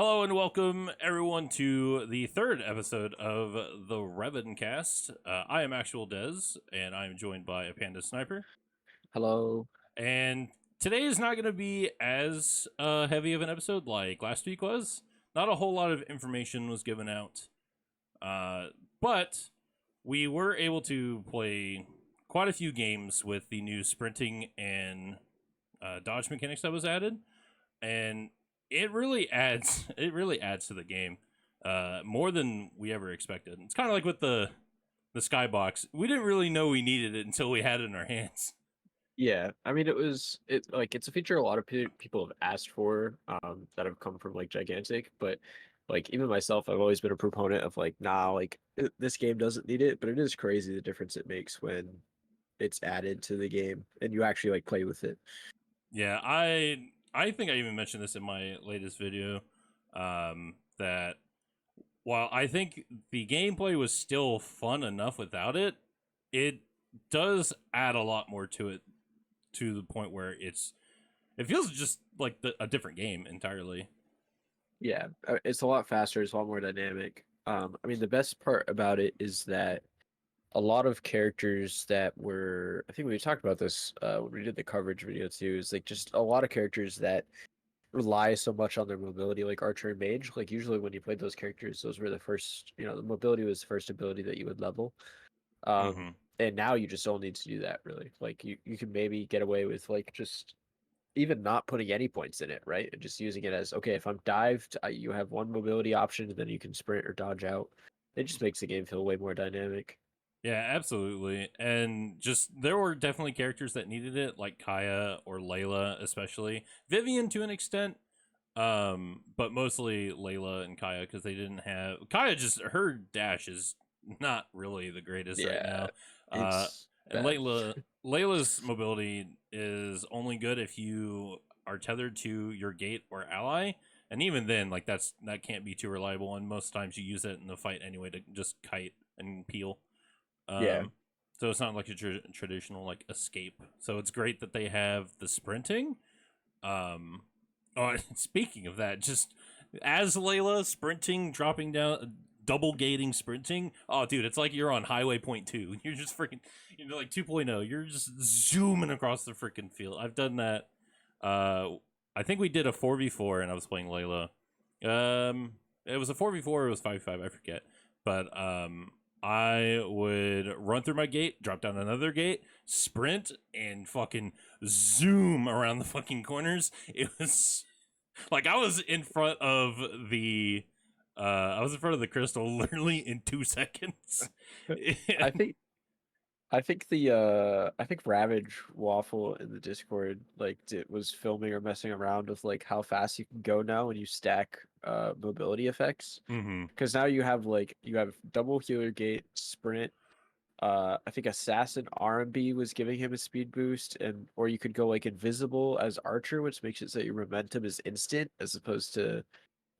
Hello and welcome everyone to the third episode of the Reven Cast. I am Actual Dez, and I am joined by a Panda Sniper. Hello. And today is not going to be as heavy of an episode like last week was. Not a whole lot of information was given out, but we were able to play quite a few games with the new sprinting and dodge mechanics that was added, and it really adds to the game more than we ever expected. It's kind of like with the skybox. We didn't really know we needed it until we had it in our hands. Yeah, I mean, it's a feature a lot of people have asked for, that have come from like Gigantic, but like even myself, I've always been a proponent of like, nah, like this game doesn't need it, but it is crazy the difference it makes when it's added to the game and you actually like play with it. Yeah, I think I even mentioned this in my latest video, that while I think the gameplay was still fun enough without it, it does add a lot more to it, to the point where it feels just like a different game entirely. Yeah, it's a lot faster, it's a lot more dynamic. I mean, the best part about it is that a lot of characters that were, I think we talked about this when we did the coverage video too, is like just a lot of characters that rely so much on their mobility, like Archer and Mage. Like usually when you played those characters, those were the first, the mobility was the first ability that you would level. Mm-hmm. And now you just don't need to do that really. Like you can maybe get away with like just even not putting any points in it, right? And just using it as, okay, if I'm dived, you have one mobility option, and then you can sprint or dodge out. It just makes the game feel way more dynamic. Yeah, absolutely. And just there were definitely characters that needed it, like Kaya or Layla, especially. Vivian to an extent, but mostly Layla and Kaya because they didn't have Kaya. Just her dash is not really the greatest right Yeah, now. Uh, it's and bad. Layla's mobility is only good if you are tethered to your gate or ally. And even then, like that can't be too reliable. And most times you use it in the fight anyway to just kite and peel. Yeah, Um, so it's not like a traditional like escape. So it's great that they have the sprinting. Oh, speaking of that, just as Layla sprinting, dropping down, double gating sprinting. Oh, dude, it's like you're on Highway Point 2. You're just freaking, like 2.0. You're just zooming across the freaking field. I've done that. I think we did a 4v4 and I was playing Layla. It was a 4v4, it was 5v5, I forget. But I would run through my gate, drop down another gate, sprint, and fucking zoom around the fucking corners. It was like I was in front of the I was in front of the crystal literally in 2 seconds. I think I think Ravage Waffle in the Discord was filming or messing around with like how fast you can go now when you stack mobility effects. Mm-hmm. Because now you have double healer gate, sprint. I think Assassin R&B was giving him a speed boost, and or you could go like invisible as Archer, which makes it so your momentum is instant as opposed to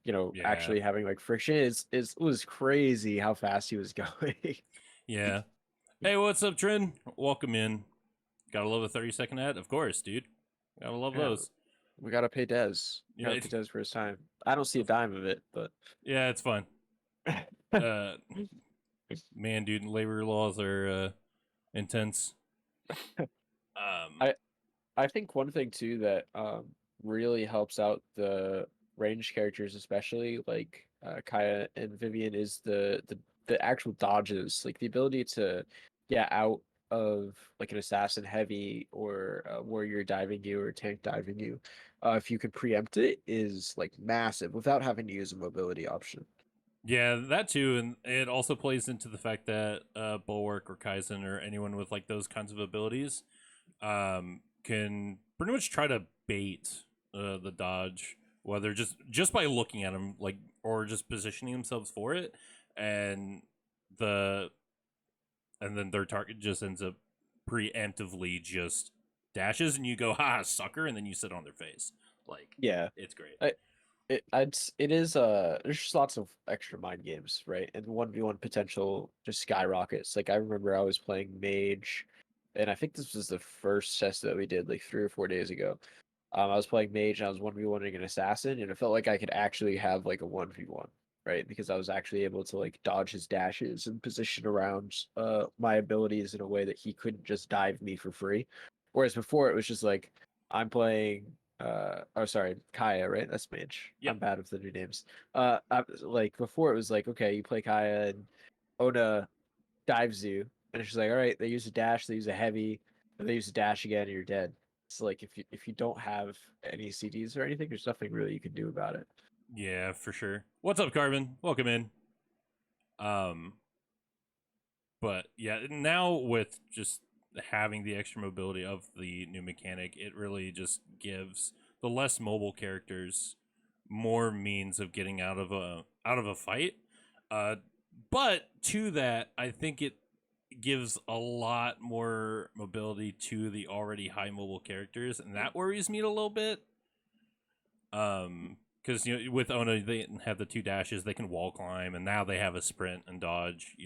Yeah, actually having like friction. It was crazy how fast he was going. yeah. Hey, what's up, Trin? Welcome in. Gotta love a 30-second ad, of course, dude. Gotta love Yeah, those. we gotta pay Dez. We Yeah, gotta pay Dez for his time. I don't see a dime of it, but yeah, it's fun. Uh, man, dude, labor laws are intense. Um, I I think one thing too that really helps out the ranged characters, especially like Kaya and Vivian, is the actual dodges, like the ability to get out of like an assassin heavy or warrior diving you or tank diving you. If you could preempt it, is like massive without having to use a mobility option. Yeah, that too, and it also plays into the fact that Bulwark or Kaizen or anyone with like those kinds of abilities can pretty much try to bait the dodge, whether just by looking at them, like or just positioning themselves for it, and the and then their target just ends up preemptively just dashes, and you go, "Ha, sucker!" and then you sit on their face. Like Yeah. it's great. I, it is there's just lots of extra mind games, right? And 1v1 potential just skyrockets. Like I remember I was playing Mage, and I think this was the first test that we did like 3 or 4 days ago. I was playing mage and I was 1v1ing an assassin, and it felt like I could actually have like a 1v1, right? Because I was actually able to like dodge his dashes and position around my abilities in a way that he couldn't just dive me for free. Whereas before it was just like I'm playing oh sorry, Kaya, right? That's mage. Yep. I'm bad with the new names. Like before it was like, okay, you play Kaya and Ona dives you, and she's like, all right, they use a dash, they use a heavy, and they use a dash again, and you're dead. So like if you don't have any CDs or anything, there's nothing really you can do about it. Yeah, for sure. What's up, Carbon? Welcome in. Um, but yeah, now with just having the extra mobility of the new mechanic, it really just gives the less mobile characters more means of getting out of a fight. Uh, but to that, I think it gives a lot more mobility to the already high mobile characters, and that worries me a little bit. Because with Ona they have the two dashes, they can wall climb, and now they have a sprint and dodge.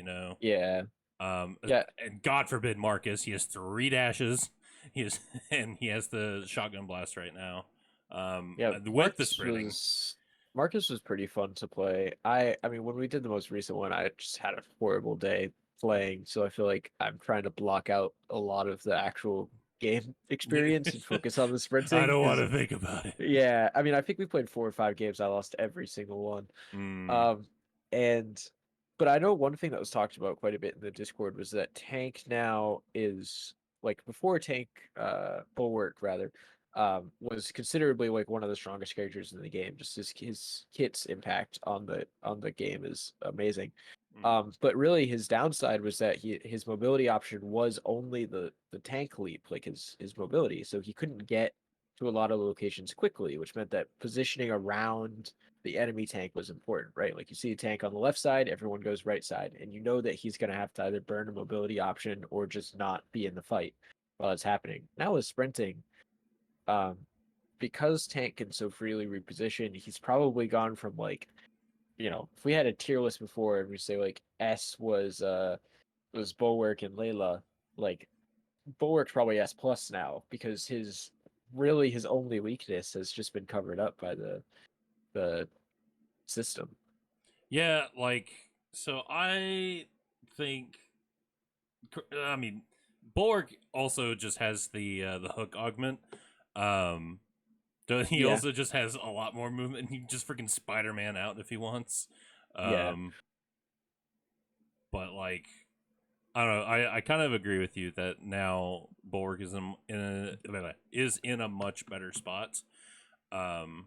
Yeah, Um, yeah, and God forbid Marcus, he has three dashes. He has and he has the shotgun blast right now. yeah. With the sprinting. Marcus was pretty fun to play. I mean, when we did the most recent one, I just had a horrible day playing, so I feel like I'm trying to block out a lot of the actual game experience and focus on the I sprinting don't want because to think about it. yeah, I mean, I think we played 4 or 5 games. I lost every single one. Mm, Um, and but I know one thing that was talked about quite a bit in the Discord was that tank now is like before tank bulwark rather was considerably like one of the strongest characters in the game. Just his kit's impact on the game is amazing. mm, But really his downside was that his mobility option was only the tank leap, like his mobility. So he couldn't get to a lot of locations quickly, which meant that positioning around the enemy tank was important, right? Like you see a tank on the left side, everyone goes right side, and you know that he's going to have to either burn a mobility option or just not be in the fight while it's happening. Now with sprinting, um, because tank can so freely reposition, he's probably gone from like, if we had a tier list before and we say like S was Bulwark and Layla, like Bulwark's probably S plus now because his only weakness has just been covered up by the system. yeah, like so. Think. I mean, Bulwark also just has the hook augment. Um, he Yeah, also just has a lot more movement. He just freaking Spider Man out if he wants. yeah. Um, but like I don't know. I kind of agree with you that now Bulwark is in a much better spot. Um,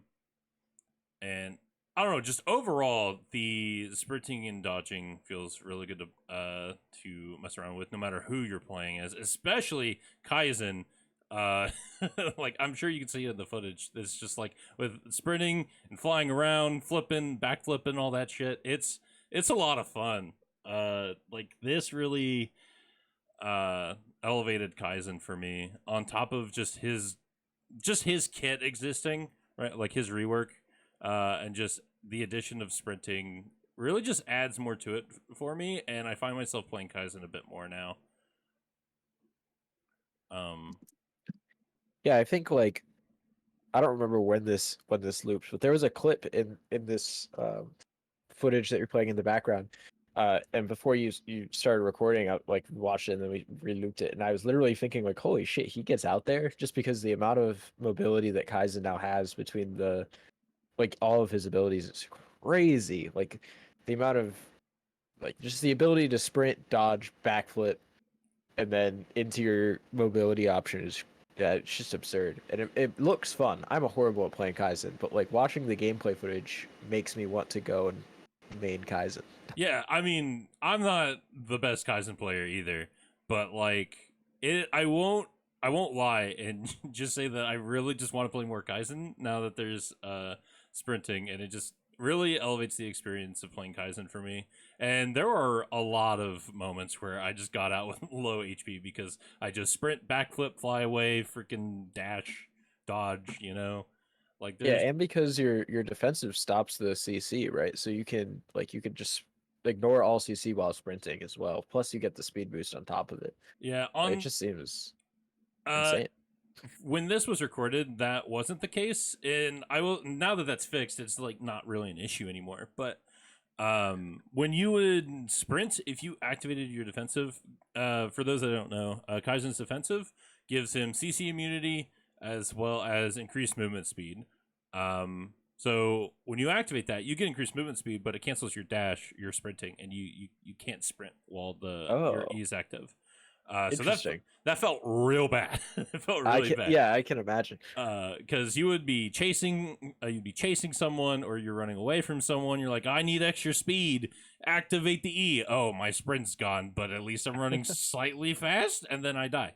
and I don't know. Just overall, the sprinting and dodging feels really good to mess around with, no matter who you're playing as. Especially Kaizen. Uh, like I'm sure you can see it in the footage. It's just like with sprinting and flying around, flipping, back flipping, all that shit. It's a lot of fun. Like this really elevated Kaizen for me on top of just his kit existing, right? Like his rework, and just the addition of sprinting really just adds more to it for me, and I find myself playing Kaizen a bit more now. Um, Yeah, I think like I don't remember when this loops, but there was a clip in this footage that you're playing in the background. And before you started recording, I like watched it and then we re-looped it, and I was literally thinking like, holy shit, he gets out there just because the amount of mobility that Kaizen now has between the like all of his abilities is crazy. Like the amount of like just the ability to sprint, dodge, backflip, and then into your mobility option is yeah, it's just absurd. And it looks fun. I'm a horrible at playing Kaizen, but like watching the gameplay footage makes me want to go and main Kaizen. yeah, I mean, I'm not the best Kaizen player either, but like I won't lie and just say that I really just want to play more Kaizen now that there's sprinting, and it just really elevates the experience of playing Kaizen for me. And there are a lot of moments where I just got out with low HP because I just sprint, backflip, fly away, freaking dash, dodge. Like Yeah, there's and because your defensive stops the CC, right? So you can just ignore all CC while sprinting as well. Plus you get the speed boost on top of it. yeah, It on just seems uh insane. when this was recorded, that wasn't the case, and I will now that that's fixed, it's like not really an issue anymore. But when you would sprint, if you activated your defensive, for those that don't know, Kaizen's defensive gives him CC immunity as well as increased movement speed. So when you activate that, you get increased movement speed, but it cancels your dash, your sprinting, and you can't sprint while your Oh, E is active. So interesting. that felt real bad. It felt really bad. Yeah, I can imagine. Because you would be you'd be chasing someone, or you're running away from someone. You're like, I need extra speed. Activate the E. Oh, my sprint's gone, but at least I'm running slightly fast, and then I die.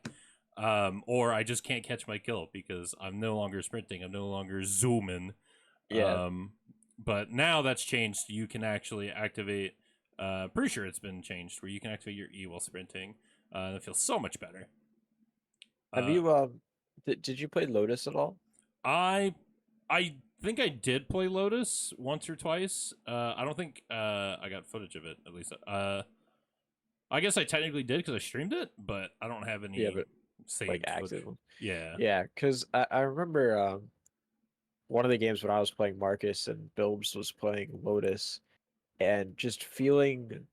Or I just can't catch my kill because I'm no longer sprinting. I'm no longer zooming. Yeah. But now that's changed. You can actually activate. Pretty sure it's been changed where you can activate your E while sprinting. It feels so much better. Have Uh, you did you play Lotus at all? I I think I did play Lotus once or twice. I don't think I got footage of it at least. I guess I technically did because I streamed it, but I don't have Yeah, any but like saved footage. active. Yeah. Yeah, because I remember one of the games when I was playing Marcus and Bilbs was playing Lotus, and just feeling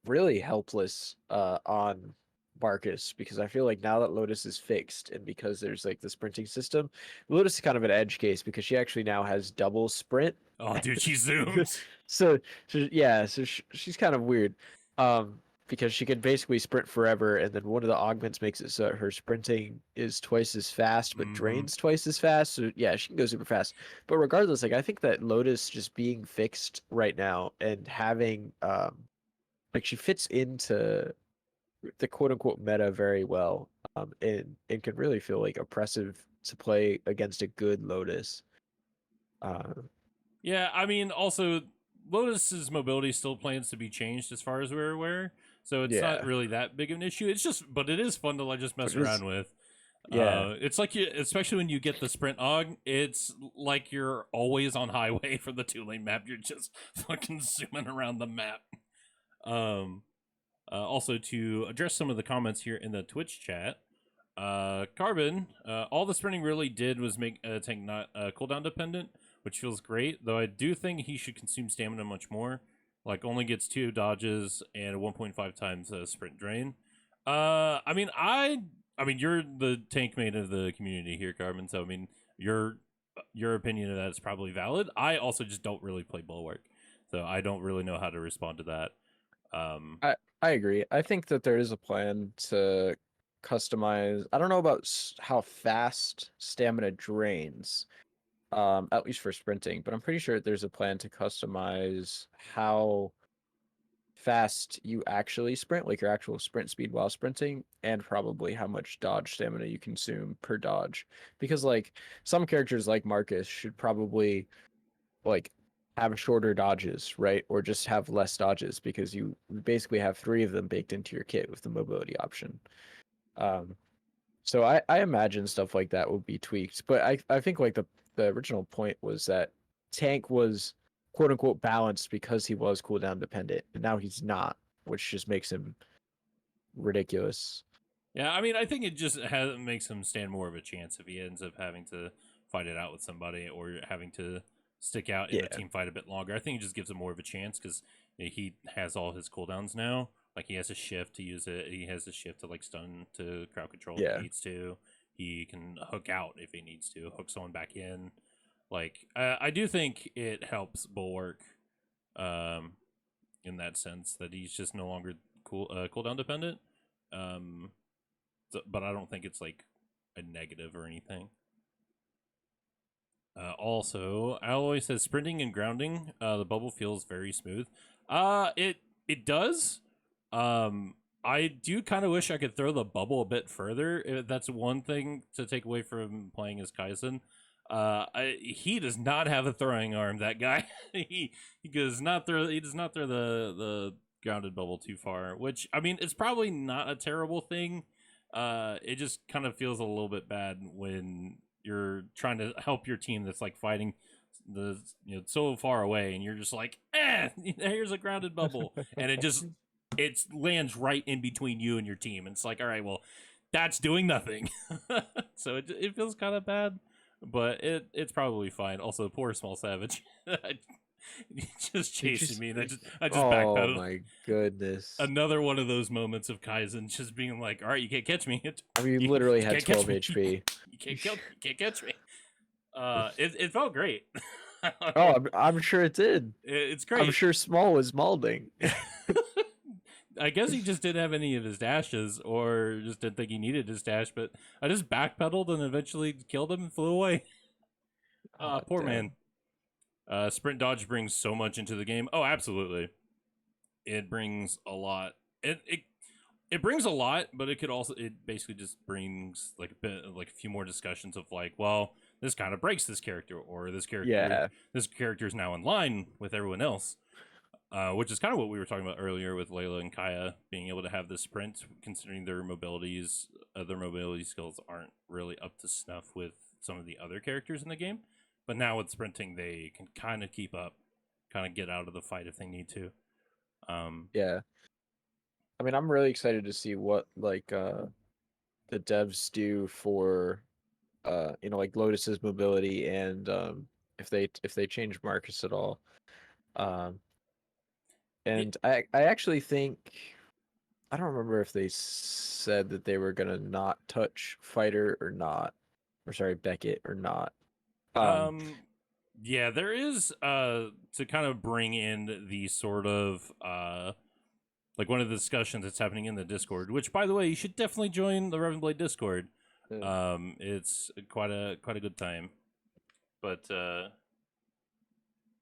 really helpless on Marcus, because I feel like now that Lotus is fixed and because there's like the sprinting system, Lotus is kind of an edge case because she actually now has double sprint. Oh, dude, she zooms. so, she's kind of weird. Um because she can basically sprint forever, and then one of the augments makes it so her sprinting is twice as fast but Mm-hmm. drains twice as fast. So yeah, she can go super fast. But regardless, like I think that Lotus just being fixed right now and having like she fits into the quote unquote meta very well, and can really feel like oppressive to play against a good Lotus. Uh, Yeah, I mean, also Lotus's mobility still plans to be changed as far as we're aware, so it's not yeah, really that big of an issue. It's just, but it is fun to like just but mess it is, around with. yeah, It's like especially when you get the sprint aug, it's like you're always on highway for the 2 lane map. You're just fucking zooming around the map. Um, Also to address some of the comments here in the Twitch chat, Carbon, all the sprinting really did was make a tank not cooldown dependent, which feels great. Though I do think he should consume stamina much more. Like only gets 2 dodges and a 1.5 times sprint drain. I mean, you're the tank mate of the community here, Carbon. So I mean, your opinion of that is probably valid. I also just don't really play Bulwark, so I don't really know how to respond to that. Um, I I agree. I think that there is a plan to customize. I don't know about how fast stamina drains, at least for sprinting, but I'm pretty sure there's a plan to customize how fast you actually sprint, like your actual sprint speed while sprinting, and probably how much dodge stamina you consume per dodge. Because like some characters like Marcus should probably like have shorter dodges, right? Or just have less dodges because you basically have 3 of them baked into your kit with the mobility option. Um, so I imagine stuff like that will be tweaked. But I think like the original point was that Tank was quote unquote balanced because he was cooldown dependent, and now he's not, which just makes him ridiculous. Yeah, I mean, I think it just makes him stand more of a chance if he ends up having to fight it out with somebody or having to stick out in the Yeah, team fight a bit longer. I think it just gives him more of a chance because he has all his cooldowns now. Like he has a shift to use it. He has a shift to like stun to crowd control if he yeah. needs to. He can hook out if he needs to, hook someone back in. Like I do think it helps Bulwark, um, in that sense that he's just no longer cooldown dependent. Um, but I don't think it's like a negative or anything. Also, Alloy says sprinting and grounding, the bubble feels very smooth. It does. Um, I do kind of wish I could throw the bubble a bit further. That's one thing to take away from playing as Kaizen. He does not have a throwing arm. That guy, he does not throw. He does not throw the grounded bubble too far. Which I mean, it's probably not a terrible thing. It just kind of feels a little bit bad when you're trying to help your team that's like fighting so far away, and you're just like, here's a grounded bubble, and it lands right in between you and your team. And it's like, all right, well, that's doing nothing. So it feels kind of bad, but it's probably fine. Also, poor small savage. He just He chasing me, and I just Oh backpedaled. my goodness. Another one of those moments of Kaizen just being like, all right, you can't catch me. I mean, you You, literally you had can't catch 12 me. HP. You can't catch me. It felt great. Oh, I'm sure it did. It's I'm great. sure Small was malding. I guess he just didn't have any of his dashes, or just didn't think he needed his dash. But I just backpedaled and eventually killed him and flew away. Poor damn. man. Sprint dodge brings so much into the game. Oh, absolutely. It brings a lot. It brings a lot, but it basically just brings like a bit like a few more discussions of like, well, this kind of breaks this character, or this Yeah. character is now in line with everyone else. Which is kind of what we were talking about earlier with Layla and Kaya being able to have the sprint, considering their mobility skills aren't really up to snuff with some of the other characters in the game. But now with sprinting, they can kind of keep up, kind of get out of the fight if they need to. Yeah. I mean, I'm really excited to see what like the devs do for like Lotus's mobility and if they change Marcus at all. Um and I actually think I don't remember if they said that they were gonna not touch Fighter or not. Or sorry, Beckett or not. Yeah, there is to kind of bring in the sort of like one of the discussions that's happening in the Discord, which by the way, you should definitely join the Reven Blade Discord. It's quite a good time. But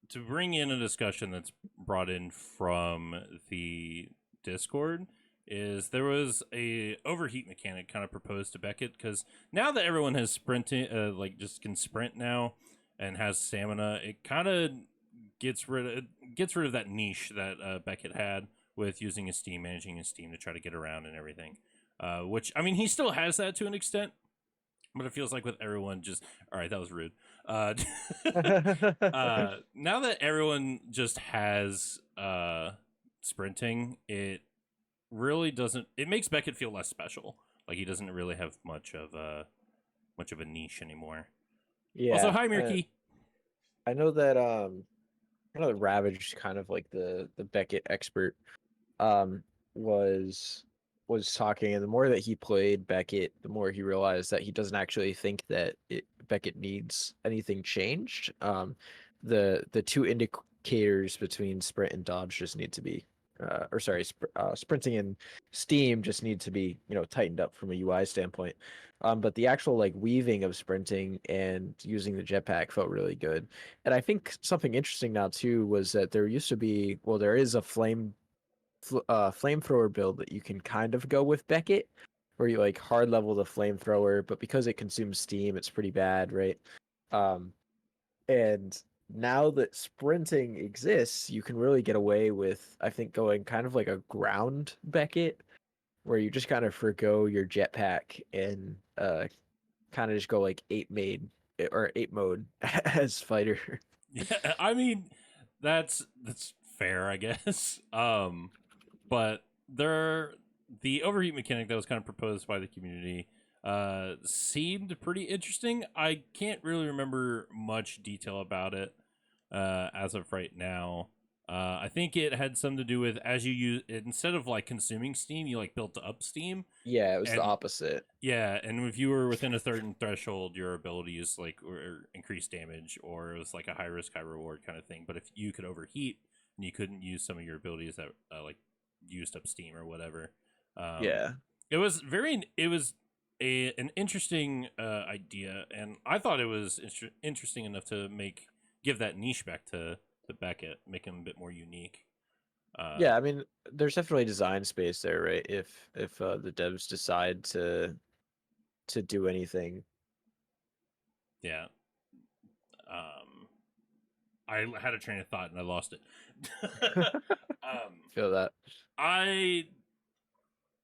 to bring in a discussion that's brought in from the Discord is there was a overheat mechanic kind of proposed to Beckett, because now that everyone has sprinting like just can sprint now and has stamina, it kind of gets rid of that niche that Beckett had with using his steam, managing his steam to try to get around and everything. Which I mean, he still has that to an extent, but it feels like with everyone just all right. That was rude. Now that everyone just has sprinting, it really doesn't. It makes Beckett feel less special. Like he doesn't really have much of a niche anymore. Yeah. Also, hi Mirky. I know that Ravage, kind of like the Beckett expert, was talking, and the more that he played Beckett, the more he realized that he doesn't actually think that Beckett needs anything changed. The two indicators between sprint and dodge just need to be, sprinting and steam just need to be tightened up from a UI standpoint. But the actual like weaving of sprinting and using the jetpack felt really good. And I think something interesting now too was that there used to be, well, there is a flamethrower build that you can kind of go with Beckett, where you like hard level the flamethrower, but because it consumes steam, it's pretty bad, right? And now that sprinting exists, you can really get away with, I think, going kind of like a ground Beckett, where you just kind of forgo your jetpack and kind of just go like eight mode as fighter. Yeah, I mean, that's fair, I guess. But the overheat mechanic that was kind of proposed by the community seemed pretty interesting. I can't really remember much detail about it as of right now. I think it had something to do with as you use it, instead of like consuming steam, you like built up steam. Yeah, it was the opposite. Yeah, and if you were within a certain threshold, your abilities like or increased damage, or it was like a high risk, high reward kind of thing. But if you could overheat and you couldn't use some of your abilities that like used up steam or whatever, Yeah. it was an interesting idea, and I thought it was interesting enough to give that niche back to Beckett, make him a bit more unique. Yeah, I mean, there's definitely design space there, right? If the devs decide to do anything. Yeah. I had a train of thought and I lost it. Feel that. I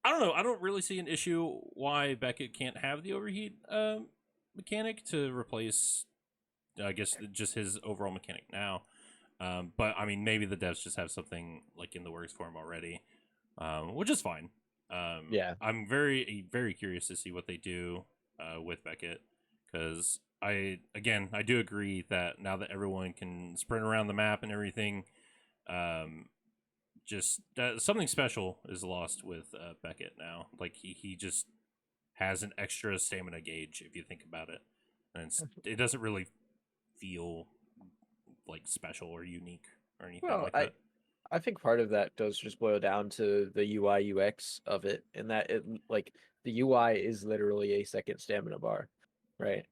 don't know. I don't really see an issue why Beckett can't have the overheat mechanic to replace, I guess, just his overall mechanic now. But I mean, maybe the devs just have something like in the works for him already, which is fine. Yeah. I'm very curious to see what they do with Beckett, because I do agree that now that everyone can sprint around the map and everything, just something special is lost with Beckett now. Like he just has an extra stamina gauge if you think about it, and it doesn't really feel like special or unique or anything Well, like that. I think part of that does just boil down to the UI UX of it, and that it like the UI is literally a second stamina bar, right?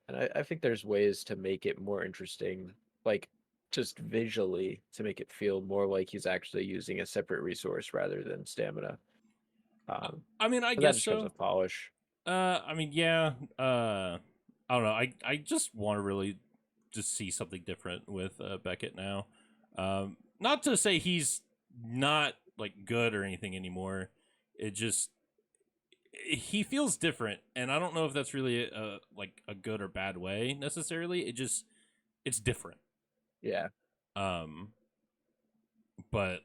And I think there's ways to make it more interesting, like just visually to make it feel more like he's actually using a separate resource rather than stamina. I mean, I But that guess just comes so. with polish. I mean, yeah. I don't know. I just want to really just see something different with Beckett now. Not to say he's not like good or anything anymore. It just he feels different, and I don't know if that's really like a good or bad way necessarily. It's different. Yeah. Um, but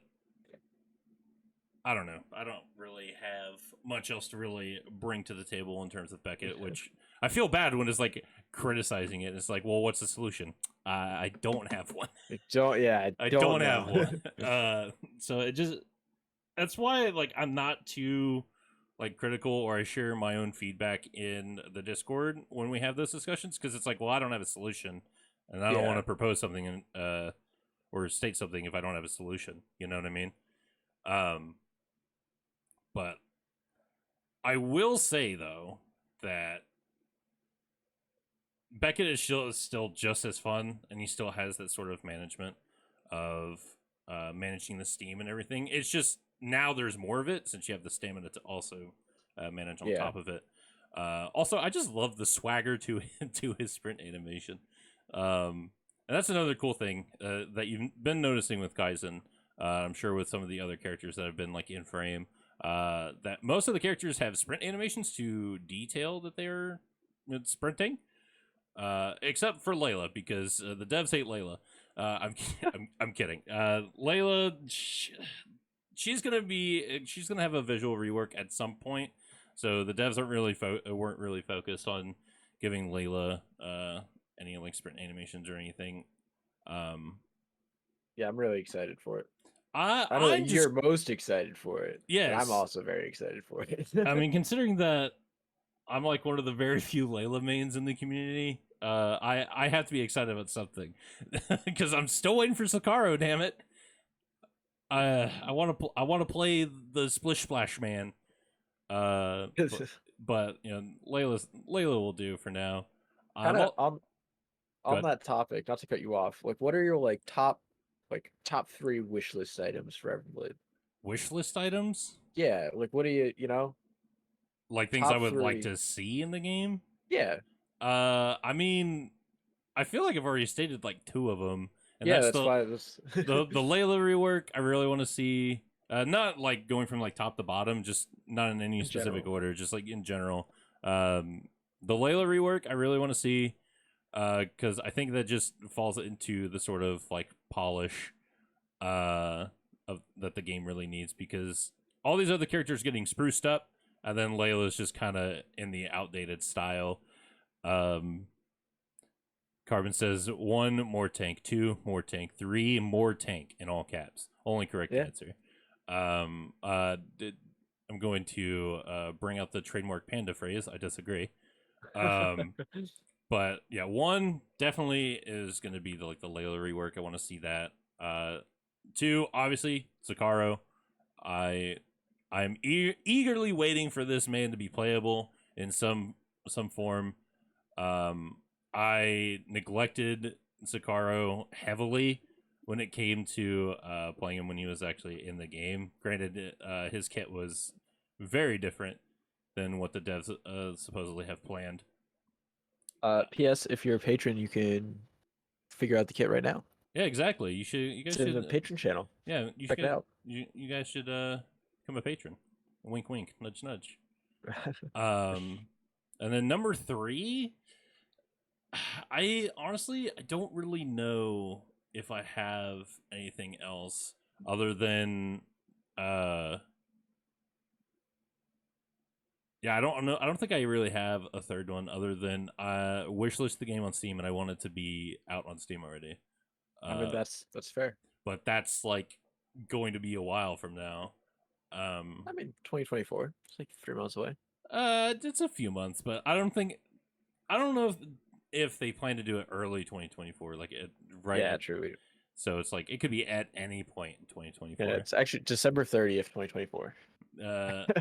I don't know. I don't really have much else to really bring to the table in terms of Beckett, which I feel bad when it's like criticizing it. It's like, well, what's the solution? I don't have one. I don't. Yeah. I I don't don't have know. one. So it just that's why like I'm not too like critical, or I share my own feedback in the Discord when we have those discussions, because it's like, well, I don't have a solution, and I don't want Yeah. to propose something and or state something if I don't have a solution. You know what I mean? Um, but I will say though that Beckett is still just as fun, and he still has that sort of management of managing the steam and everything. It's just now there's more of it since you have the stamina to also manage on Yeah. top of it. Also, I just love the swagger to to his sprint animation, and that's another cool thing that you've been noticing with Kaizen. I'm sure with some of the other characters that have been like in frame, that most of the characters have sprint animations to detail that they're sprinting. Except for Layla, because the devs hate Layla. I'm kidding. Layla, she's gonna have a visual rework at some point. So the devs weren't really focused on giving Layla any like sprint animations or anything. Um, Yeah. I'm really excited for it. I I know that I'm just you're most excited for it, but I'm yes. also very excited for it. I mean, considering that I'm like one of the very few Layla mains in the community. I have to be excited about something because I'm still waiting for Sakaro. Damn it! I want to play the Splish Splash man. But you know, Layla will do for now. Kind of Well, on good. that topic, not to cut you off. Like, what are your top three wish list items for Everblade? Wish list items, Yeah, like what do you like things I top would like three? to see in the game. Yeah, I mean, I feel like I've already stated like two of them, and yeah, that's that's why this. the Layla rework. I really want to see. Not like going from like top to bottom, just not in any In specific general. order, just like in general. The Layla rework I really want to see, because I think that just falls into the sort of like polish of that the game really needs, because all these other characters getting spruced up, and then Layla's just kind of in the outdated style. Um, Carbon says 1 more tank, 2 more tank, 3 more tank in all caps. Only correct Yeah. answer. I'm going to bring out the trademark panda phrase. I disagree. But yeah, 1 definitely is going to be like the Layla rework. I want to see that. 2, obviously, Sakaro. I'm eagerly waiting for this man to be playable in some form. I neglected Sakaro heavily when it came to playing him when he was actually in the game. Granted, his kit was very different than what the devs supposedly have planned. P.S. If you're a patron, you can figure out the kit right now. Yeah, exactly. You should. You guys It's in should. the patron channel. Yeah, you Check it should. out. You guys should become a patron. Wink, wink. Nudge, nudge. And then number 3. I honestly I don't really know if I have anything else other than Yeah, I don't know. I don't think I really have a third one other than wishlist the game on Steam, and I want it to be out on Steam already. I mean, that's fair. But that's like going to be a while from now. I mean, 2024. It's like 3 months away. It's a few months, but I don't know if they plan to do it early 2024, like right. Yeah, true. So it's like it could be at any point in 2024. Yeah, it's actually December 30th, 2024.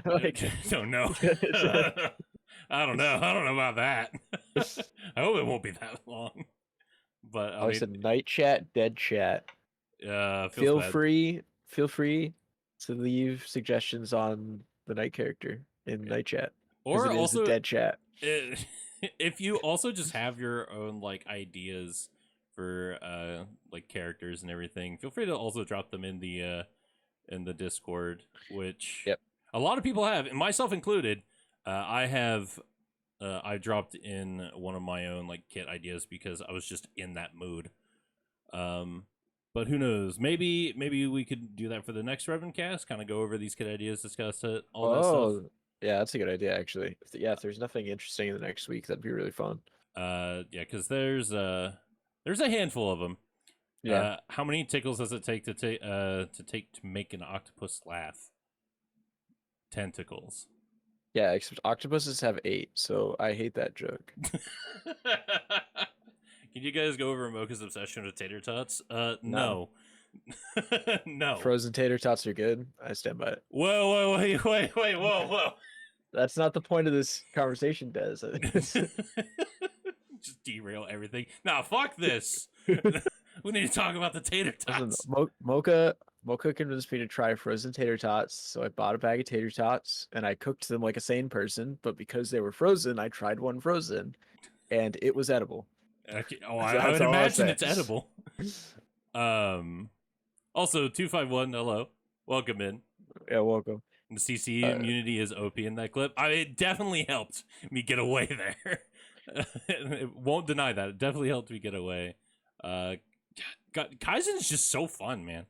Like, don't know. I don't know. I don't know about that. I hope it won't be that long. But I said night chat, dead chat. Feel bad. free to leave suggestions on the night character in night chat. Or it also is a dead chat. If you also just have your own like ideas for like characters and everything, feel free to also drop them in the Discord, which a lot of people have, and myself included. I dropped in one of my own like kit ideas because I was just in that mood. But who knows? Maybe we could do that for the next Reven Cast. Kind of go over these kit ideas, discuss it, all that stuff. Yeah, that's a good idea actually. If there's nothing interesting in the next week, that'd be really fun. Yeah, because there's a handful of them. Yeah. How many tickles does it take to make an octopus laugh? 10 tickles. Yeah, except octopuses have 8, so I hate that joke. Can you guys go over Mocha's obsession with tater tots? No. No. Frozen tater tots are good. I stand by it. Whoa, whoa. That's not the point of this conversation, Des. Just derail everything. Nah, fuck this. We need to talk about the tater tots. Mocha convinced me to try frozen tater tots, so I bought a bag of tater tots and I cooked them like a sane person. But because they were frozen, I tried one frozen, and it was edible. Okay. Oh, I would imagine it's edible. Also, 251, hello, welcome in. Yeah, welcome. The CC immunity is OP in that clip. It definitely helped me get away there. It won't deny that. It definitely helped me get away. God, Kaizen is just so fun, man.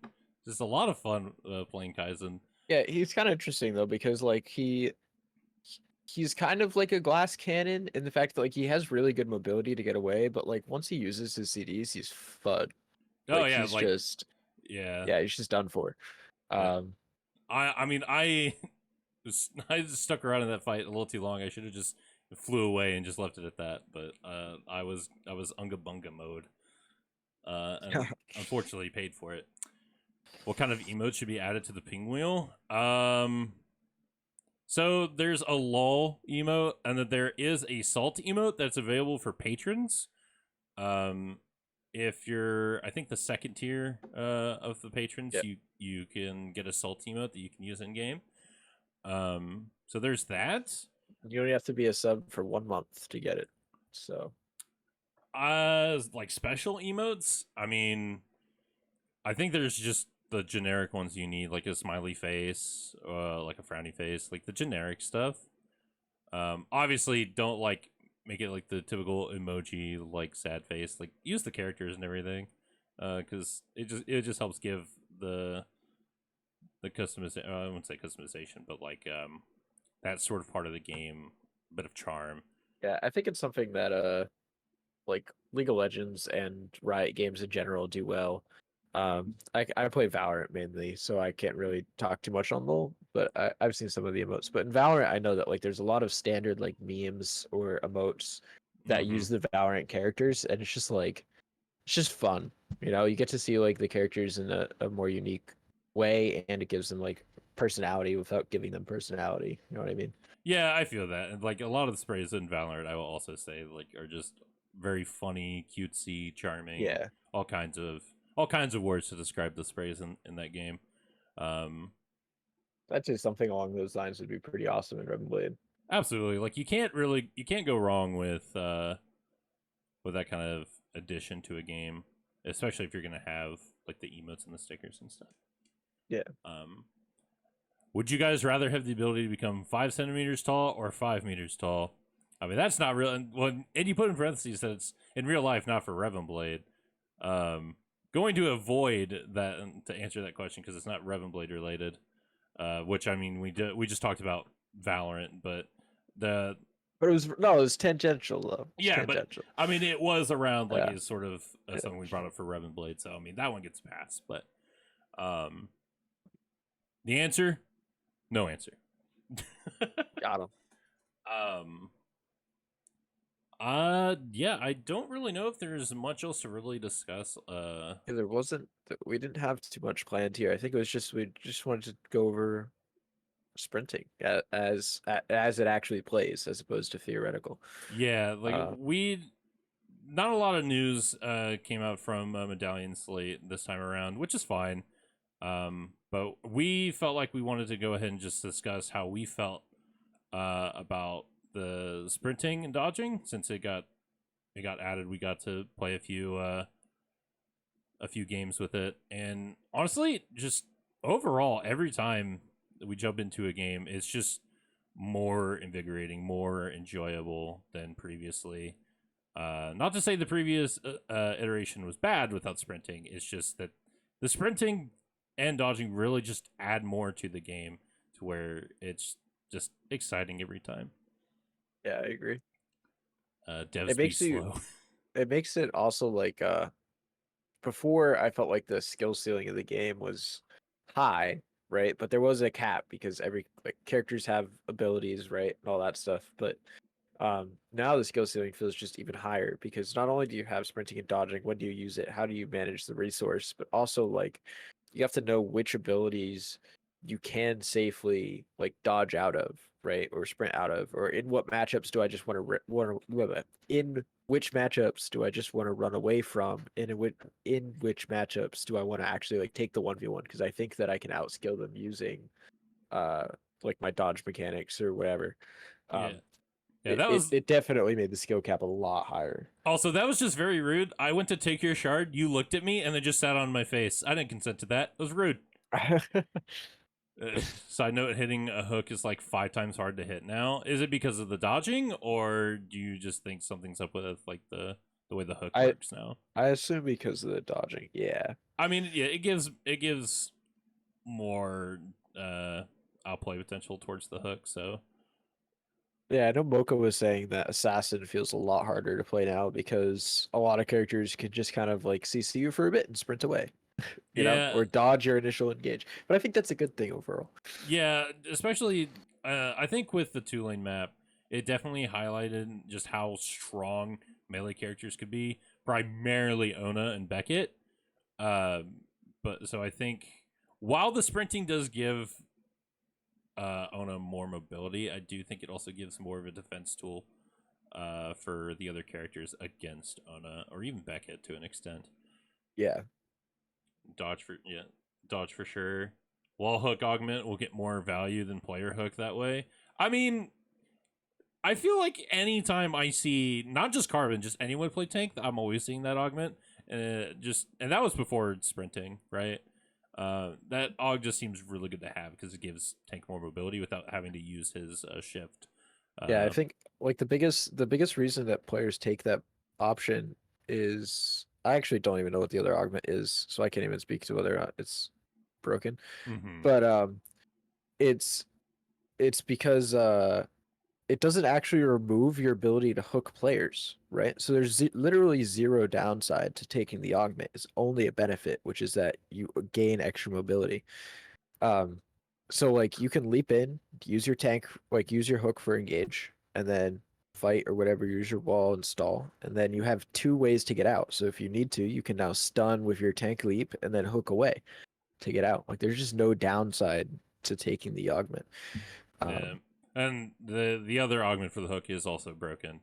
Just a lot of fun playing Kaizen. Yeah, he's kind of interesting though because like he's kind of like a glass cannon in the fact that like he has really good mobility to get away, but like once he uses his CDs, he's FUD. Oh yeah, he's just he's just done for. I mean I just stuck around in that fight a little too long. I should have just flew away and just left it at that. But I was unga bunga mode, and unfortunately paid for it. What kind of emote should be added to the ping wheel? So there's a lull emote, and then there is a salt emote that's available for patrons. If you're, I think the second tier of the patrons, you can get a salt emote that you can use in game. So there's that. You only have to be a sub for 1 month to get it. So, like special emotes. I mean, I think there's just the generic ones you need, like a smiley face, like a frowny face, like the generic stuff. Obviously, don't like make it like the typical emoji, like sad face. Like use the characters and everything, because it just helps give the customization. I wouldn't say customization, but like that sort of part of the game, a bit of charm. Yeah, I think it's something that like League of Legends and Riot Games in general do well. I play Valorant mainly, so I can't really talk too much on LoL, but I've seen some of the emotes. But in Valorant, I know that like there's a lot of standard like memes or emotes that use the Valorant characters, and it's just fun. You know, you get to see like the characters in a more unique way, and it gives them like personality without giving them personality. You know what I mean? Yeah, I feel that. And like a lot of the sprays in Valorant, I will also say like are just very funny, cutesy, charming. Yeah, all kinds of words to describe the sprays in that game. I'd say something along those lines would be pretty awesome in Reven Blade. Absolutely, like you can't go wrong with that kind of addition to a game, especially if you're gonna have like the emotes and the stickers and stuff. Yeah. Would you guys rather have the ability to become 5 centimeters tall or 5 meters tall? I mean, that's not real. And you put in parentheses that it's in real life, not for Reven Blade. Going to avoid that to answer that question because it's not Reven Blade related. Which I mean, we just talked about Valorant, but The But it was tangential though. It's yeah, but tangential. I mean, it was around like Yeah. is sort of something we brought up for Reven Blade. So I mean, that one gets passed. But um, the answer, no answer. Got him. um, yeah, I don't really know if there's much else to really discuss. Yeah, there wasn't. We didn't have too much planned here. I think it was just we just wanted to go over sprinting as it actually plays, as opposed to theoretical. Yeah, like Uh, not a lot of news came out from Medallion Slate this time around, which is fine. But we felt like we wanted to go ahead and just discuss how we felt about the sprinting and dodging since it got added. We got to play a few games with it, and honestly, just overall, every time that we jump into a game, it's just more invigorating, more enjoyable than previously. Not to say the previous iteration was bad without sprinting. It's just that the sprinting and dodging really just add more to the game to where it's just exciting every time. yeah, I agree. Devs It be makes you. slow. It makes it also like before I felt like the skill ceiling of the game was high, right? But there was a cap because every like characters have abilities, right, and all that stuff. But now the skill ceiling feels just even higher because not only do you have sprinting and dodging, when do you use it? How do you manage the resource? But also like you have to know which abilities you can safely like dodge out of, right, or sprint out of, or in what matchups do I just want to in which matchups do I just want to run away from, and in which matchups do I want to actually like take the 1v1 because I think that I can outskill them using uh like my dodge mechanics or whatever. Yeah, Um, yeah. That was it definitely made the skill cap a lot higher. also that was just very rude. I went to take your shard. You looked at me and then just sat on my face. I didn't consent to that. It was rude. Side note: hitting a hook is like 5 times hard to hit now. Is it because of the dodging, or do you just think something's up with like the way the hook I works now? I assume because of the dodging. Yeah. I mean, yeah, it gives more outplay potential towards the hook. So Yeah, I know Mocha was saying that Assassin feels a lot harder to play now because a lot of characters can just kind of like CC you for a bit and sprint away, you know, yeah, or dodge your initial engage. But I think that's a good thing overall. yeah, especially I think with the 2 lane map, it definitely highlighted just how strong melee characters could be. Primarily Ona and Beckett. But so I think while the sprinting does give Ona more mobility, I do think it also gives more of a defense tool for the other characters against Ona or even Beckett to an extent. Yeah. Dodge for sure. Wall hook augment will get more value than player hook that way. I mean, I feel like anytime I see not just Carbon, just anyone play tank, I'm always seeing that augment. And that was before sprinting, right? That aug just seems really good to have because it gives tank more mobility without having to use his shift. Yeah, I think like the biggest reason that players take that option is I actually don't even know what the other augment is, so I can't even speak to whether or not it's broken. Mm-hmm. But it's it's because it doesn't actually remove your ability to hook players, right? So there's literally zero downside to taking the augment. It's only a benefit, which is that you gain extra mobility. Um, so like you can leap in, use your tank, like use your hook for engage, and then fight or whatever, use your wall and stall, and then you have 2 ways to get out. So if you need to, you can now stun with your tank leap and then hook away to get out. Like there's just no downside to taking the augment. Yeah, and the other augment for the hook is also broken.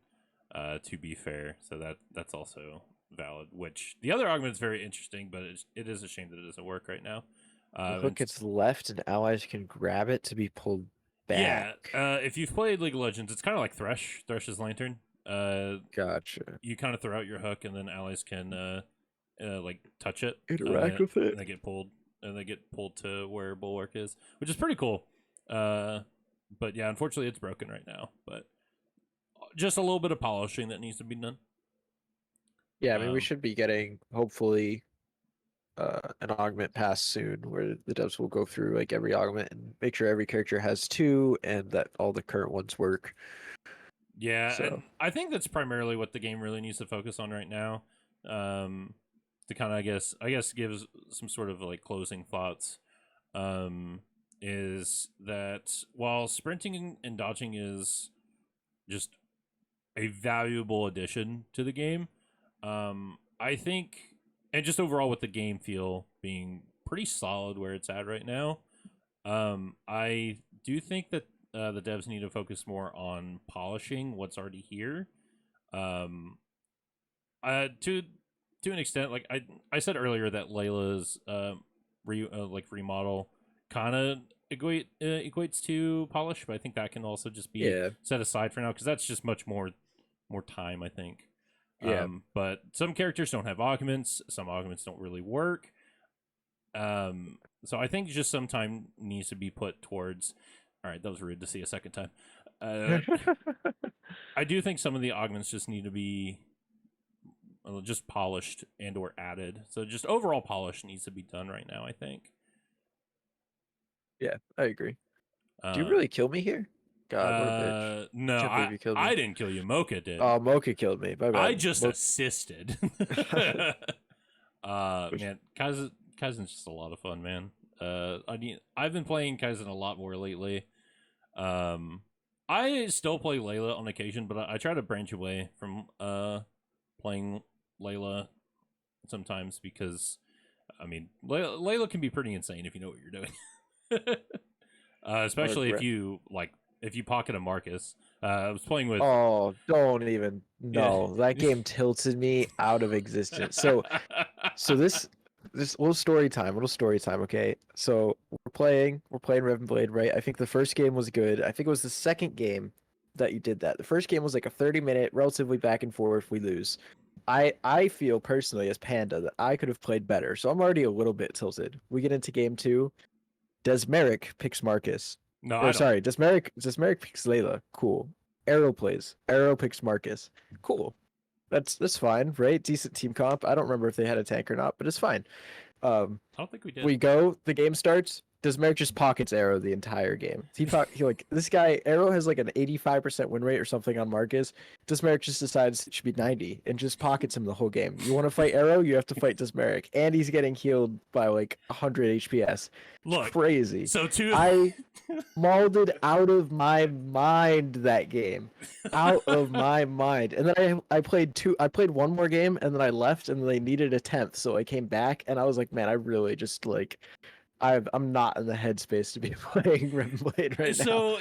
To be fair, so that's also valid. Which the other augment is very interesting, but it is a shame that it doesn't work right now. The And hook gets left and allies can grab it to be pulled yeah, back. if you've played League of Legends, it's kind of like Thresh's Lantern. Gotcha. You kind of throw out your hook, and then allies can like touch it, Interact with it. and they get pulled, to where Bulwark is, which is pretty cool. But yeah, unfortunately, it's broken right now. But just a little bit of polishing that needs to be done. Yeah, I mean we should be getting hopefully an augment pass soon, where the devs will go through like every augment and make sure every character has two, and that all the current ones work. Yeah, So and I think that's primarily what the game really needs to focus on right now. To kind of, I guess, gives some sort of like closing thoughts. Is that while sprinting and dodging is just a valuable addition to the game, I think, and just overall with the game feel being pretty solid where it's at right now, I do think that the devs need to focus more on polishing what's already here. Um, to an extent, like I said earlier that Layla's remodel kind of equates to polish, but I think that can also just be yeah, set aside for now because that's just much more time, I think. yeah. But some characters don't have augments. Some augments don't really work. So I think just some time needs to be put towards. All right, that was rude to see a second time. I do think some of the augments just need to be just polished and or added. So just overall polish needs to be done right now, I think. Yeah, I agree. Do you Uh, really kill me here? God, what a bitch. no, Can't believe you killed me. I didn't kill you. Mocha did. Oh, Mocha killed me. My bad. I just assisted. Which- Man, Kaizen's just a lot of fun, man. I've been playing Kaizen a lot more lately. I still play Layla on occasion, but I try to branch away from playing Layla sometimes because, I mean, Layla can be pretty insane if you know what you're doing. Especially if you pocket a Marcus. I was playing with. Oh, don't even. Yeah. No, that game tilted me out of existence. So this little story time, okay? So we're playing Reven Blade, right? I think the first game was good. I think it was the second game that you did that. The first game was like a 30-minute, relatively back and forth, we lose. I feel personally as Panda that I could have played better. So I'm already a little bit tilted. We get into game 2. Desmeric picks Marcus. No, I Or don't. sorry, Desmeric picks Layla. Cool. Arrow plays. Arrow picks Marcus. Cool. That's fine, right? Decent team comp. I don't remember if they had a tank or not, but it's fine. Um, I don't think we did. we go. The game starts. Desmeric just pockets Arrow the entire game. He like this guy. Arrow has like an 85% win rate or something on Marcus. Desmeric just decides it should be 90 and just pockets him the whole game. You want to fight Arrow, you have to fight Desmeric, and he's getting healed by like 100 HPS. Look, Crazy. so two. I molded out of my mind that game, out of my mind. And then I played one more game, and then I left, and they needed a 10th, so I came back, and I was like, man, I really just like I'm not in the headspace to be playing Reven Blade right now. So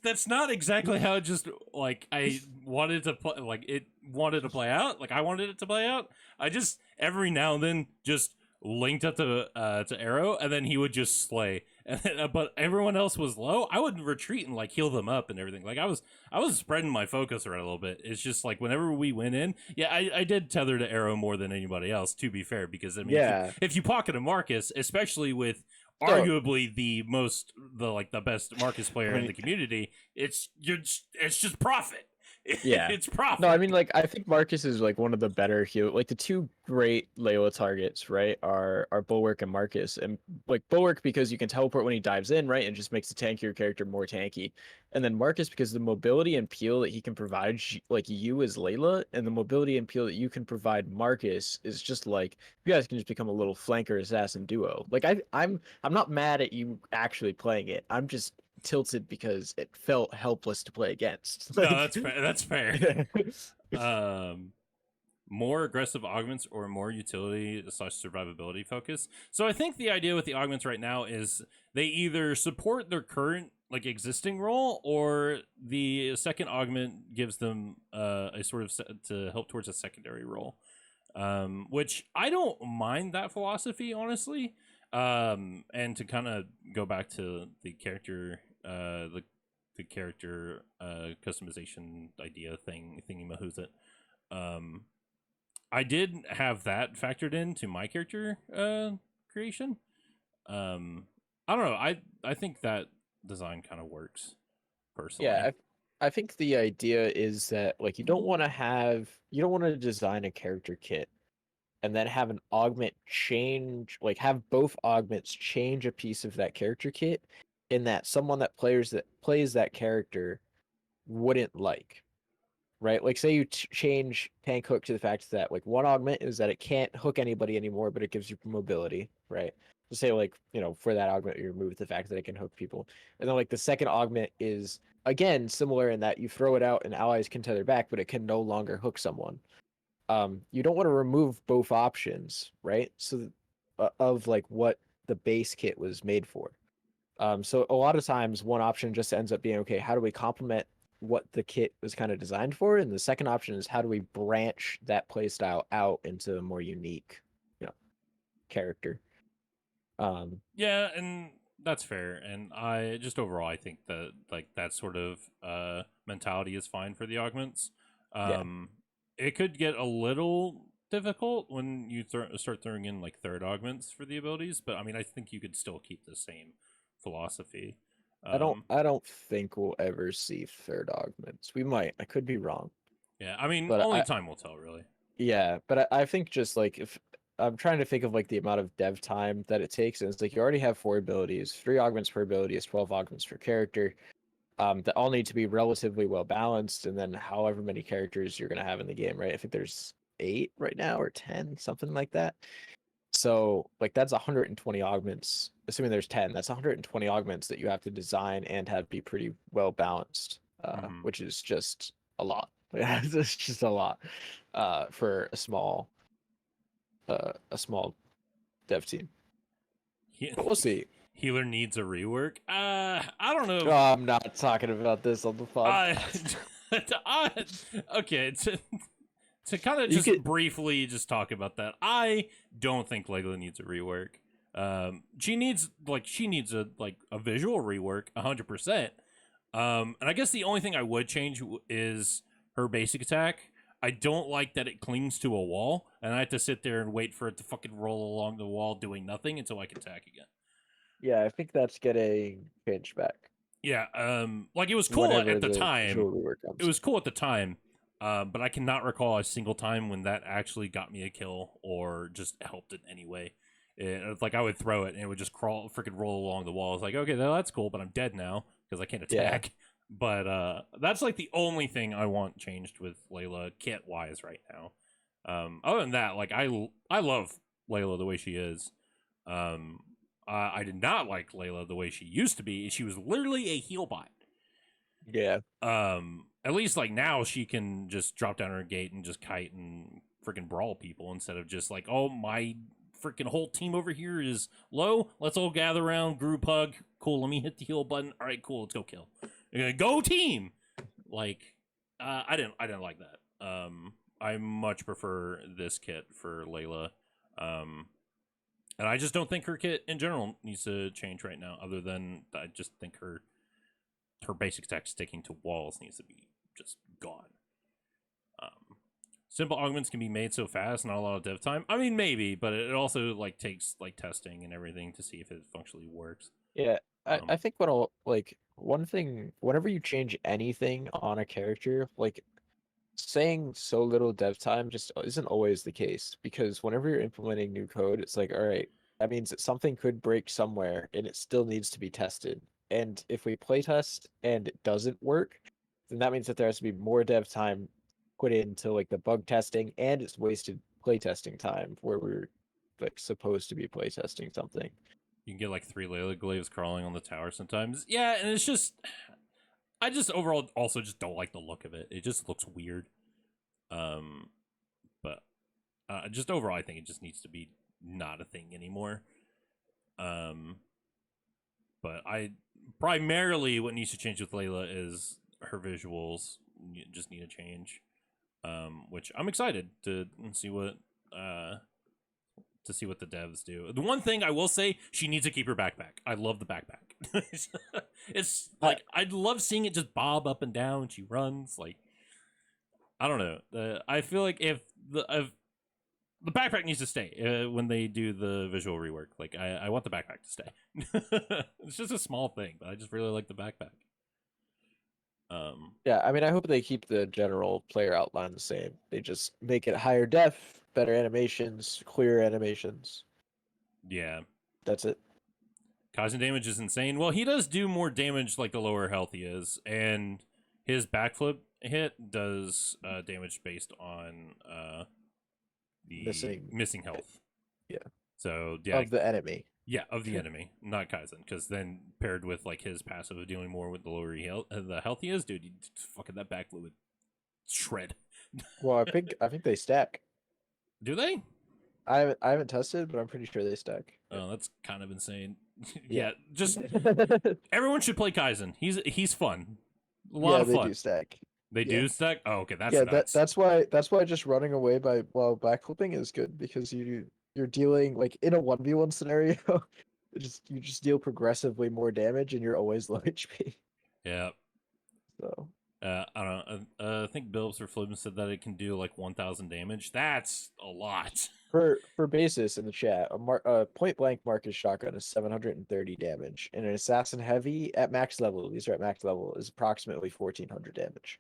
that's not exactly how it just like I wanted to play, like it wanted to play out, like I wanted it to play out. I just every now and then just linked up to Arrow, and then he would just slay. And then, but everyone else was low. I would retreat and like heal them up and everything. Like I was spreading my focus around a little bit. It's just like whenever we went in, yeah, I did tether to Arrow more than anybody else, to be fair, because I mean, Yeah. if you pocket a Marcus, especially with So- arguably the best Marcus player in the community, it's just profit. Yeah. It's profit. No, I mean, like, I think Marcus is like one of the better heal. Like the two great Layla targets, right, are Bulwark and Marcus. And like Bulwark because you can teleport when he dives in, right, and just makes the tankier character more tanky. And then Marcus because the mobility and peel that he can provide, like you as Layla, and the mobility and peel that you can provide Marcus is just like you guys can just become a little flanker assassin duo. Like I'm not mad at you actually playing it. I'm just tilted because it felt helpless to play against. No, Like, that's fair. That's fair. More aggressive augments or more utility / survivability focus. So I think the idea with the augments right now is they either support their current like existing role, or the second augment gives them a sort of to help towards a secondary role. Which I don't mind that philosophy, honestly. And to kind of go back to the character, the character customization idea thingy mahoo's it. I did have that factored into my character creation. I don't know. I think that design kind of works personally. yeah, I think the idea is that like you don't want to design a character kit and then have an augment change, like have both augments change a piece of that character kit in that someone that plays that character wouldn't like, right? Like say you change tank hook to the fact that like one augment is that it can't hook anybody anymore, but it gives you mobility, right? So say like, you know, for that augment you remove the fact that it can hook people. And then like the second augment is again similar in that you throw it out and allies can tether back, but it can no longer hook someone. You don't want to remove both options, right? So of like what the base kit was made for. So a lot of times one option just ends up being, okay, how do we complement what the kit was kind of designed for? And the second option is how do we branch that playstyle out into a more unique, you know, character. Yeah, and that's fair. And I just overall, I think that like that sort of mentality is fine for the augments. Yeah. It could get a little difficult when you start throwing in like third augments for the abilities, but I mean, I think you could still keep the same philosophy. I don't think we'll ever see third augments. We might. I could be wrong. Yeah, I mean, But only time will tell, really. yeah, but I think just like if I'm trying to think of like the amount of dev time that it takes, and it's like you already have 4 abilities, 3 augments per ability is 12 augments per character. That all need to be relatively well balanced, and then however many characters you're gonna have in the game, right? I think there's 8 right now or 10, something like that. So like that's 120 augments. Assuming there's 10, that's 120 augments that you have to design and have be pretty well balanced, Hmm. which is just a lot. It's just a lot for a small dev team. He- But we'll see. Healer needs a rework. I don't know. Oh, I'm not talking about this on the I, podcast. okay, to kind of You just could, briefly just talk about that. I don't think Layla needs a rework. She needs a visual rework, 100%. And I guess the only thing I would change is her basic attack. I don't like that it clings to a wall, and I have to sit there and wait for it to fucking roll along the wall doing nothing until I can attack again. yeah, I think that's getting changed back Yeah, like it was cool whenever at the the time. visual rework It comes. was cool at the time, but I cannot recall a single time when that actually got me a kill or just helped in any way. It's like I would throw it and it would just freaking roll along the wall. It's like, okay, that's cool, but I'm dead now because I can't Yeah. attack. But that's like the only thing I want changed with Layla kit wise right now. Other than that, like I love Layla the way she is. I did not like Layla the way she used to be. She was literally a heal bot. Yeah. At least like now she can just drop down her gate and just kite and freaking brawl people instead of just like, oh, my freaking whole team over here is low. Let's all gather around, group hug. Cool, let me hit the heal button. All right, cool, let's go kill. Go team. Like, I didn't like that. I much prefer this kit for Layla. And I just don't think her kit in general needs to change right now. Other than I just think her basic attack sticking to walls needs to be just gone. Simple augments can be made so fast, not a lot of dev time. I mean, maybe, but it also like takes like testing and everything to see if it functionally works. Yeah. I Um, think what I'll like one thing whenever you change anything on a character, like saying so little dev time just isn't always the case because whenever you're implementing new code, it's like, all right, that means that something could break somewhere and it still needs to be tested. And if we playtest and it doesn't work, then that means that there has to be more dev time put into like the bug testing and it's wasted playtesting time where we're like supposed to be playtesting something. you can get like 3 Layla glaives crawling on the tower sometimes. Yeah, and it's just I just overall also just don't like the look of it. It just looks weird. But just overall, I think it just needs to be not a thing anymore. Um, but I primarily what needs to change with Layla is her visuals. Just need a change. Which I'm excited to see what the devs do. The one thing I will say, she needs to keep her backpack. I love the backpack. It's like I love seeing it just bob up and down when she runs. Like I don't know. I feel like if the backpack needs to stay when they do the visual rework. Like I want the backpack to stay. It's just a small thing, but I just really like the backpack. Yeah, I mean, I hope they keep the general player outline the same. They just make it higher def, better animations, clearer animations. Yeah. That's it. Causing damage is insane. Well, he does do more damage like the lower health he is, and his backflip hit does damage based on the missing health. Yeah. So yeah, Of the enemy. yeah, of the enemy, not Kaizen, because then paired with like his passive of dealing more with the lower the health he is, dude, fucking that backflip would shred. Well, I think they stack. Do they? I haven't tested, but I'm pretty sure they stack. Oh, that's kind of insane. Yeah. Yeah, just everyone should play Kaizen. He's fun. A lot Yeah, of they fun. do stack. They Yeah. do stack? Oh, okay, that's Yeah, nuts. that's why just running away while backflipping is good because you're dealing like in a 1v1 scenario, you just deal progressively more damage and you're always low HP. Yeah. So I don't know. I think Bilbs or Flibben said that it can do like 1,000 damage. That's a lot. for basis in the chat, point blank Marcus shotgun is 730 damage, and an assassin heavy at max level, these are at max level, is approximately 1400 damage.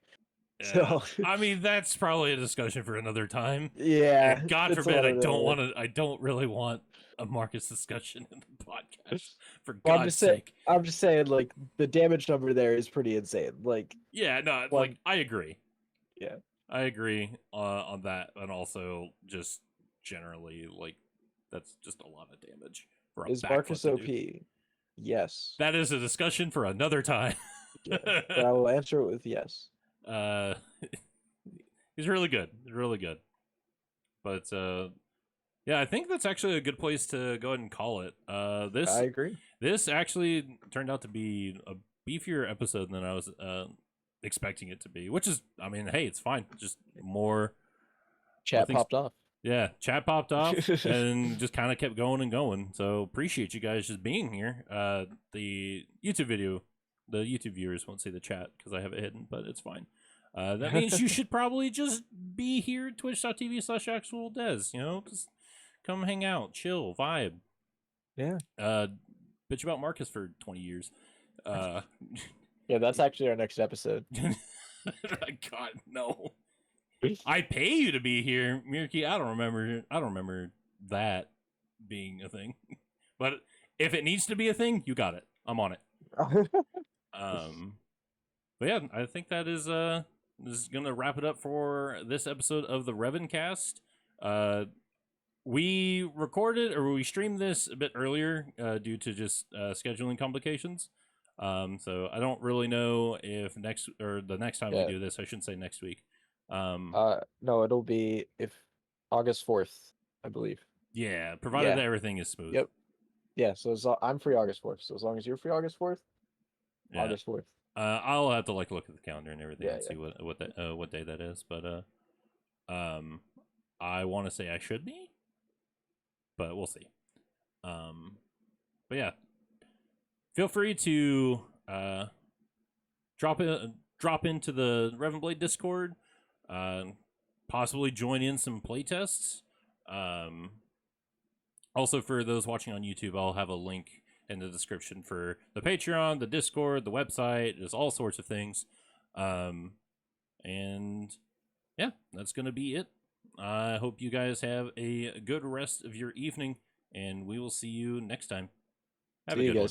Yeah. So I mean, that's probably a discussion for another time. yeah, And God it's a forbid, lot of I don't really want a Marcus discussion in the podcast. For Well, God's sake. I'm just saying, like the damage number there is pretty insane. Like, Yeah, no, One- like I agree. yeah, I agree on that, and also just generally, like that's just a lot of damage for a is backflip Marcus to OP? do. Yes, That is a discussion for another time. yeah, but I will answer it with yes. uh, he's really good. He's really good. But yeah, I think that's actually a good place to go ahead and call it. I agree. This actually turned out to be a beefier episode than I was expecting it to be, which is, I mean, hey, it's fine. Just more Chat things- popped off. Yeah, chat popped off and just kind of kept going and going. So appreciate you guys just being here. The YouTube viewers won't see the chat because I have it hidden, but it's fine. That means you should probably just be here at twitch.tv/actualdez. You know, just come hang out, chill, vibe. Yeah. Bitch about Marcus for 20 years. Yeah, that's actually our next episode. God, no. I pay you to be here, Mirki. I don't remember that being a thing. But if it needs to be a thing, you got it. I'm on it. But yeah, I think that is gonna wrap it up for this episode of the Reven Cast. We recorded or we streamed this a bit earlier due to just scheduling complications. So I don't really know if the next time we do this, I shouldn't say next week. No, it'll be August 4th, I believe. Yeah, provided that everything is smooth. Yep. Yeah, so I'm free August 4th. So as long as you're free August 4th, Yeah. August 4th. I'll have to look at the calendar and everything and Yeah, see what day that is. But I want to say I should be, but we'll see. But yeah, feel free to drop into the Reven Blade Discord. Possibly join in some playtests. Also, for those watching on YouTube, I'll have a link in the description for the Patreon, the Discord, the website. There's all sorts of things. And yeah, that's going to be it. I hope you guys have a good rest of your evening, and we will see you next time. Have a good one.